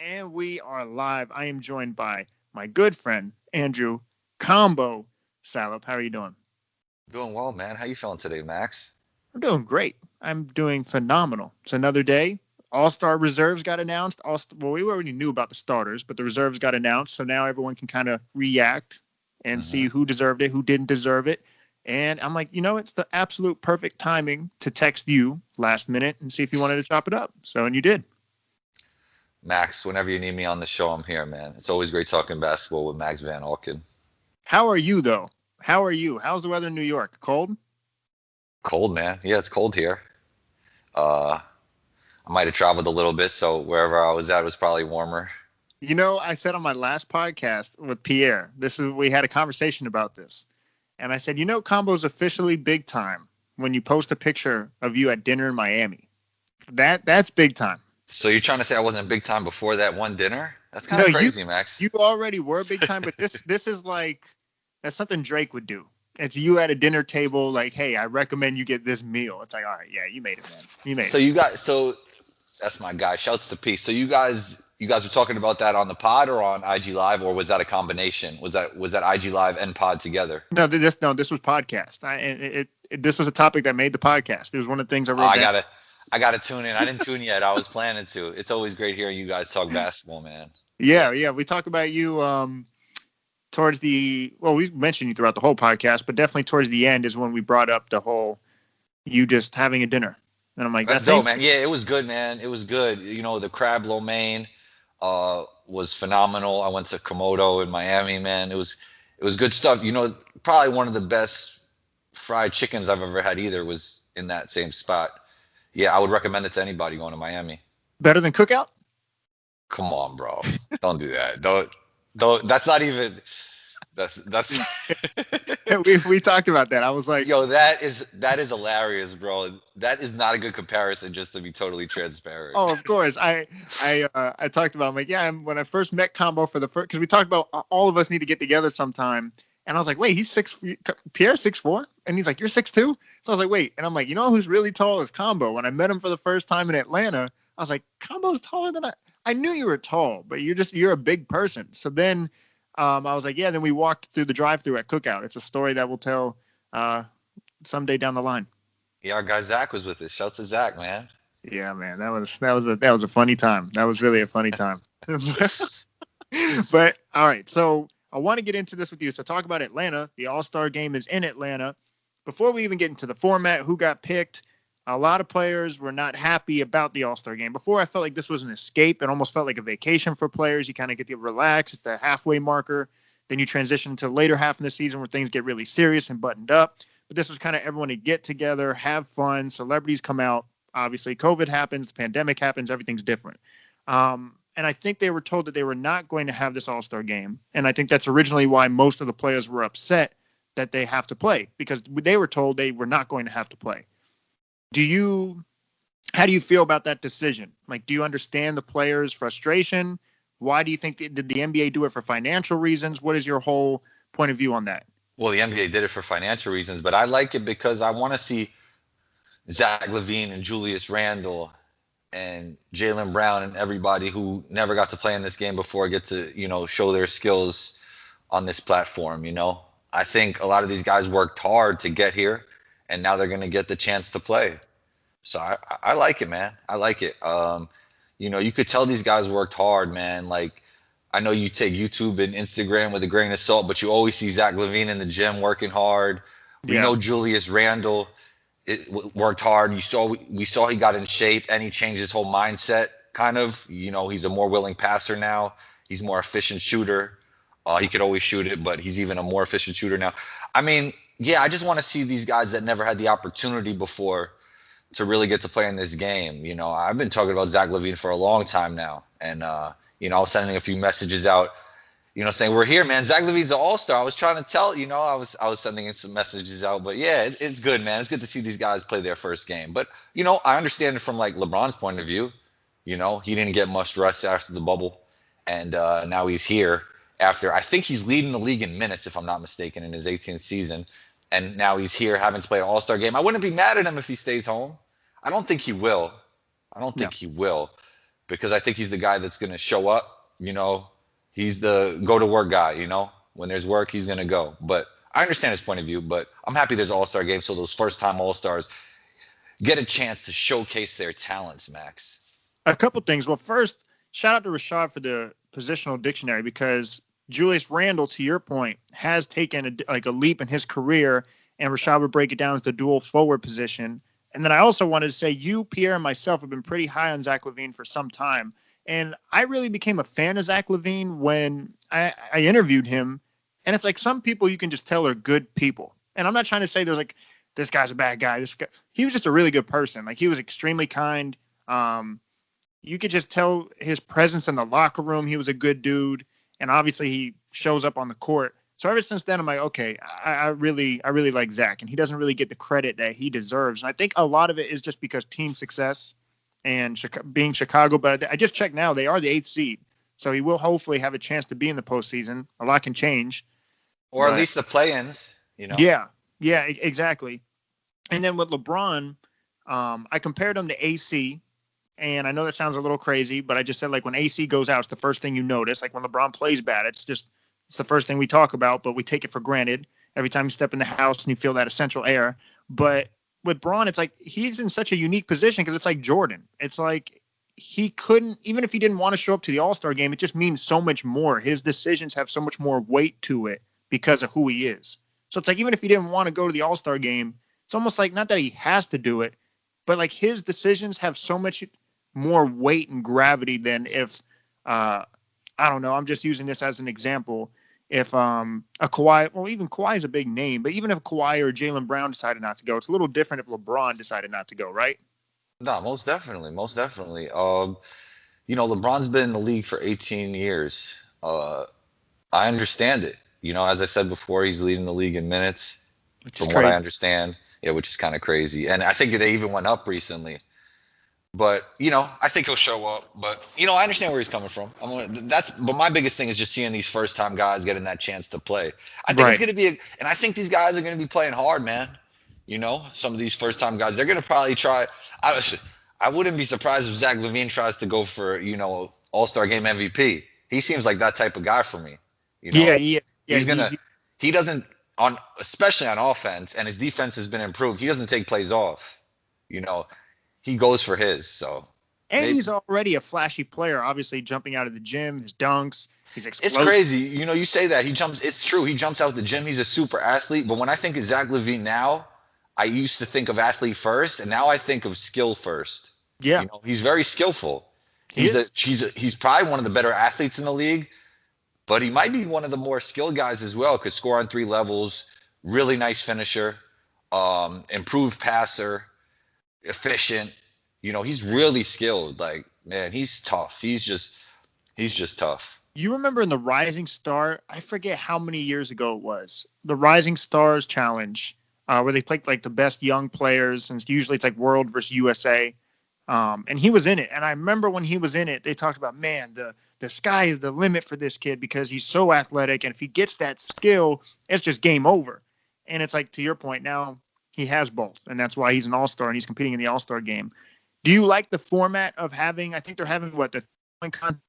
And we are live. I am joined by my good friend, Andrew Combo Salop. How are you doing? Doing well, man. How you feeling today, Max? I'm doing great. I'm doing phenomenal. It's another day. All-star reserves got announced. Well, we already knew about the starters, but the reserves got announced. So now everyone can kind of react and see who deserved it, who didn't deserve it. And I'm like, it's the absolute perfect timing to text you last minute and see if you wanted to chop it up. So, and you did. Max, whenever you need me on the show, I'm here, man. It's always great talking basketball with Max Van Auken. How are you, though? How are you? How's the weather in New York? Cold? Cold, man. Yeah, it's cold here. I might have traveled a little bit, so wherever I was at was probably warmer. I said on my last podcast with Pierre, we had a conversation about this. And I said, Combo's officially big time when you post a picture of you at dinner in Miami. That's big time. So you're trying to say I wasn't big time before that one dinner? That's kind of crazy, Max. You already were big time, but this is like, that's something Drake would do. It's you at a dinner table, like, hey, I recommend you get this meal. It's like, all right, yeah, you made it, man. You made it. So that's my guy. Shouts to P. So you guys were talking about that on the pod or on IG Live, or was that a combination? Was that IG Live and pod together? No, this was podcast. This was a topic that made the podcast. It was one of the things I wrote. I gotta tune in. I didn't tune yet. I was planning to. It's always great hearing you guys talk basketball, man. Yeah. We talk about you we mentioned you throughout the whole podcast, but definitely towards the end is when we brought up the whole you just having a dinner. And I'm like, that's dope, man. Yeah, it was good, man. It was good. The crab lo mein was phenomenal. I went to Komodo in Miami, man. It was good stuff. Probably one of the best fried chickens I've ever had either was in that same spot. Yeah, I would recommend it to anybody going to Miami. Better than Cookout? Come on, bro. Don't do that. Don't. That's not even. That's. we talked about that. I was like, yo, that is hilarious, bro. That is not a good comparison. Just to be totally transparent. Oh, of course. I talked about. I'm like, yeah. When I first met Combo because we talked about all of us need to get together sometime. And I was like, wait, Pierre's 6'4", and he's like, you're 6'2". So I was like, wait, and I'm like, who's really tall is Combo. When I met him for the first time in Atlanta, I was like, Combo's taller than I knew you were tall, but you're a big person. So then I was like, yeah. Then we walked through the drive-through at Cookout. It's a story that we'll tell someday down the line. Yeah, our guy Zach was with us. Shout to Zach, man. Yeah, man, that was a funny time. That was really a funny time. But all right, so I want to get into this with you. So talk about Atlanta. The All-Star game is in Atlanta. Before we even get into the format, who got picked, a lot of players were not happy about the All-Star game. Before, I felt like this was an escape. It almost felt like a vacation for players. You kind of get to relax. It's the halfway marker. Then you transition to the later half of the season where things get really serious and buttoned up. But this was kind of everyone to get together, have fun. Celebrities come out. Obviously, COVID happens. The pandemic happens. Everything's different. And I think they were told that they were not going to have this All-Star game. And I think that's originally why most of the players were upset that they have to play, because they were told they were not going to have to play. How do you feel about that decision? Like, do you understand the players' frustration? Why do you think did the NBA do it for financial reasons? What is your whole point of view on that? Well, the NBA did it for financial reasons, but I like it because I want to see Zach LaVine and Julius Randle and Jaylen Brown and everybody who never got to play in this game before get to, show their skills on this platform. I think a lot of these guys worked hard to get here, and now they're going to get the chance to play. So I like it, man. I like it. You could tell these guys worked hard, man. Like, I know you take YouTube and Instagram with a grain of salt, but you always see Zach LaVine in the gym working hard. We know Julius Randle worked hard. We saw he got in shape, and he changed his whole mindset. Kind of, he's a more willing passer now. He's more efficient shooter. He could always shoot it, but he's even a more efficient shooter now. I mean, yeah, I just want to see these guys that never had the opportunity before to really get to play in this game. I've been talking about Zach LaVine for a long time now, and I was sending a few messages out, saying we're here, man. Zach LaVine's an all-star. I was trying to tell, I was sending in some messages out, but yeah, it's good, man. It's good to see these guys play their first game. But I understand it from like LeBron's point of view. He didn't get much rest after the bubble, and now he's here after. I think he's leading the league in minutes, if I'm not mistaken, in his 18th season, and now he's here having to play an all-star game. I wouldn't be mad at him if he stays home. I don't think he will. He will. because I think he's the guy that's going to show up. He's the go-to-work guy. When there's work, he's going to go. But I understand his point of view, but I'm happy there's All-Star games so those first-time All-Stars get a chance to showcase their talents, Max. A couple things. Well, first, shout out to Rashad for the positional dictionary, because Julius Randle, to your point, has taken a leap in his career, and Rashad would break it down as the dual forward position. And then I also wanted to say you, Pierre, and myself have been pretty high on Zach LaVine for some time. And I really became a fan of Zach LaVine when I interviewed him. And it's like some people you can just tell are good people. And I'm not trying to say there's like, this guy's a bad guy. He was just a really good person. Like, he was extremely kind. You could just tell his presence in the locker room. He was a good dude. And obviously he shows up on the court. So ever since then, I'm like, okay, I really like Zach, and he doesn't really get the credit that he deserves. And I think a lot of it is just because team success and being Chicago. But I just checked now, they are the 8th seed. So he will hopefully have a chance to be in the postseason. A lot can change. Or at least the play-ins, Yeah, exactly. And then with LeBron, I compared him to AC. And I know that sounds a little crazy, but I just said, like, when AC goes out, it's the first thing you notice. Like, when LeBron plays bad, it's the first thing we talk about, but we take it for granted every time you step in the house and you feel that essential air. But with Braun, it's like he's in such a unique position because it's like Jordan. It's like he couldn't, even if he didn't want to show up to the All-Star game, it just means so much more. His decisions have so much more weight to it because of who he is. So it's like, even if he didn't want to go to the All-Star game, it's almost like, not that he has to do it, but like his decisions have so much more weight and gravity than if, I don't know, I'm just using this as an example. If a Kawhi, well, even Kawhi is a big name, but even if Kawhi or Jaylen Brown decided not to go, it's a little different if LeBron decided not to go, right? No, most definitely. LeBron's been in the league for 18 years. I understand it. As I said before, he's leading the league in minutes, from what I understand. Yeah, which is kind of crazy. And I think they even went up recently. But, I think he'll show up. But, I understand where he's coming from. But my biggest thing is just seeing these first-time guys getting that chance to play. I think it's going to be and I think these guys are going to be playing hard, man. Some of these first-time guys, they're going to probably try. I wouldn't be surprised if Zach LaVine tries to go for, All-Star Game MVP. He seems like that type of guy for me. Yeah. He doesn't, especially on offense, and his defense has been improved. He doesn't take plays off. He goes for his. So, and he's already a flashy player. Obviously, jumping out of the gym, his dunks, he's explosive. It's crazy. You say that he jumps. It's true. He jumps out the gym. He's a super athlete. But when I think of Zach LaVine now, I used to think of athlete first, and now I think of skill first. Yeah, he's very skillful. He's probably one of the better athletes in the league, but he might be one of the more skilled guys as well. Could score on 3 levels. Really nice finisher. Improved passer. Efficient. He's really skilled. Like, man, he's tough. He's just tough. You remember in the Rising Star, I forget how many years ago it was, the Rising Stars Challenge, where they picked like the best young players, and usually it's like World versus USA. And he was in it. And I remember when he was in it, they talked about, man, the sky is the limit for this kid because he's so athletic. And if he gets that skill, it's just game over. And it's like, to your point, now he has both. And that's why he's an all-star and he's competing in the all-star game. Do you like the format of having, I think they're having the contest